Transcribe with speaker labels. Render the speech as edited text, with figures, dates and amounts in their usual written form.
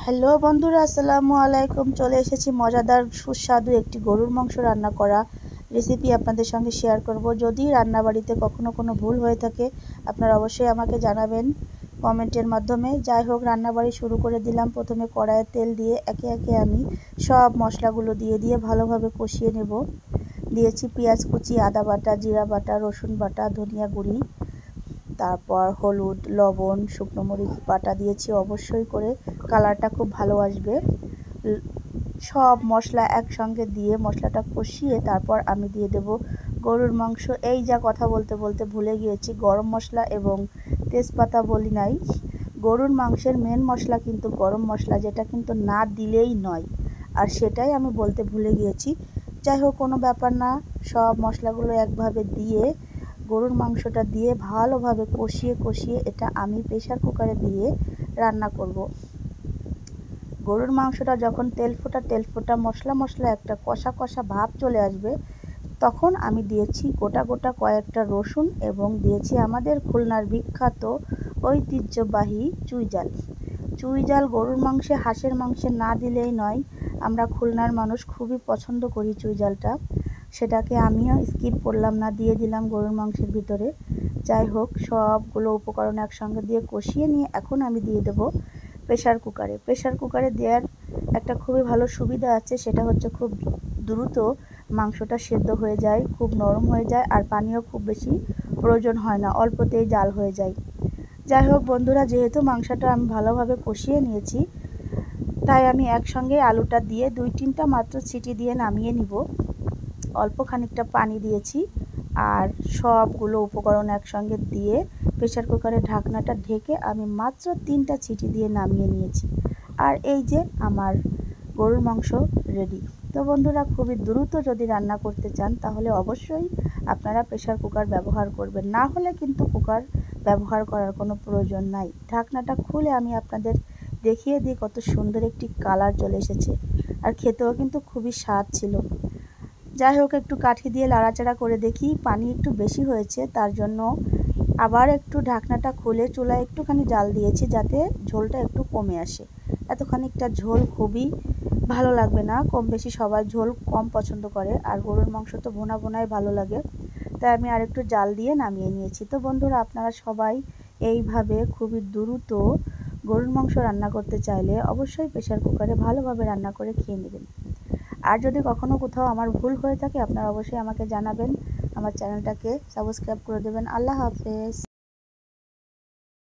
Speaker 1: Hello বন্ধুরা, আসসালামু আলাইকুম। চলে এসেছি মজাদার সুস্বাদু একটি গরুর মাংস রান্না করা রেসিপি আপনাদের সঙ্গে শেয়ার করব। যদি রান্নাবাড়িতে কখনো কোনো ভুল হয়ে থাকে আপনারা অবশ্যই আমাকে জানাবেন কমেন্টের মাধ্যমে। যাই হোক, রান্নাবাড়ি শুরু করে দিলাম। প্রথমে কড়াইয়ে তেল দিয়ে একে একে আমি সব মশলাগুলো দিয়ে ভালোভাবে কষিয়ে নেব। দিয়েছি পেঁয়াজ কুচি, আদা বাটা, জিরা বাটা, রসুন বাটা, ধনিয়া গুঁড়ি, তারপর হলুদ, লবণ, শুকনো মরিচ বাটা দিয়েছি অবশ্যই করে, কালারটা খুব ভালো আসবে। সব মশলা একসঙ্গে দিয়ে মশলাটা কষিয়ে তারপর আমি দিয়ে দেব গরুর মাংস। এই যা কথা বলতে বলতে ভুলে গিয়েছি, গরম মশলা এবং তেজপাতা বলি নাই। গরুর মাংসের মেন মশলা কিন্তু গরম মশলা, যেটা কিন্তু না দিলেই নয়, আর সেটাই আমি বলতে ভুলে গিয়েছি। যাই হোক, কোনো ব্যাপার না। সব মশলাগুলো একভাবে দিয়ে গরুর মাংসটা দিয়ে ভালোভাবে কষিয়ে এটা আমি প্রেসার কুকারে দিয়ে রান্না করব। গরুর মাংসটা যখন তেল ফোটা মশলা একটা কষা ভাব চলে আসবে, তখন আমি দিয়েছি গোটা কয়েকটা রসুন এবং দিয়েছি আমাদের খুলনার বিখ্যাত ঐতিহ্যবাহী চুই জাল গরুর মাংসে, হাঁসের মাংসে না দিলেই নয়। আমরা খুলনার মানুষ খুবই পছন্দ করি চুই জালটা, সেটাকে আমিও স্কিপ করলাম না, দিয়ে দিলাম গরুর মাংসের ভিতরে। যাই হোক, সবগুলো উপকরণ একসঙ্গে দিয়ে কষিয়ে নিয়ে এখন আমি দিয়ে দেব প্রেসার কুকারে দেওয়ার একটা খুবই ভালো সুবিধা আছে, সেটা হচ্ছে খুব দ্রুত মাংসটা সেদ্ধ হয়ে যায়, খুব নরম হয়ে যায়, আর পানিও খুব বেশি প্রয়োজন হয় না, অল্পতেই জাল হয়ে যায়। যাই হোক বন্ধুরা, যেহেতু মাংসটা আমি ভালোভাবে কষিয়ে নিয়েছি, তাই আমি একসঙ্গে আলুটা দিয়ে 2-3টা মাত্র সিটি দিয়ে নামিয়ে নিব। অল্প খানিকটা পানি দিয়েছি আর সবগুলো উপকরণ একসঙ্গে দিয়ে প্রেসার কুকারের ঢাকনাটা ঢেকে আমি মাত্র 3টা সিটি দিয়ে নামিয়ে নিয়েছি। আর এই যে আমার গরুর মাংস রেডি। তো বন্ধুরা, খুবই দ্রুত যদি রান্না করতে চান তাহলে অবশ্যই আপনারা প্রেসার কুকার ব্যবহার করবেন, না হলে কিন্তু কুকার ব্যবহার করার কোনো প্রয়োজন নাই। ঢাকনাটা খুলে আমি আপনাদের দেখিয়ে দিই কত সুন্দর একটি কালার চলে এসেছে, আর খেতেও কিন্তু খুবই স্বাদ ছিল। যাই হোক, একটু কাঠি দিয়ে লাড়াচাড়া করে দেখি, পানি একটু বেশি হয়েছে, তার জন্য আবার একটু ঢাকনাটা খুলে চুলায় একটুখানি জাল দিয়েছি যাতে ঝোলটা একটু কমে আসে। এত খানিকটা ঝোল খুবই ভালো লাগবে না, কম বেশি সবাই ঝোল কম পছন্দ করে, আর গরুর মাংস তো ভোনাই ভালো লাগে, তাই আমি আরেকটু জাল দিয়ে নামিয়ে নিয়েছি। তো বন্ধুরা, আপনারা সবাই এইভাবে খুবই দ্রুত গরুর মাংস রান্না করতে চাইলে অবশ্যই প্রেসার কুকারে ভালোভাবে রান্না করে খেয়ে নেবেন। আর যদি কখনো কোথাও আমার ভুল হয়ে থাকে আপনারা অবশ্যই আমাকে জানাবেন, আমার চ্যানেলটাকে সাবস্ক্রাইব করে দেবেন। আল্লাহ হাফেজ।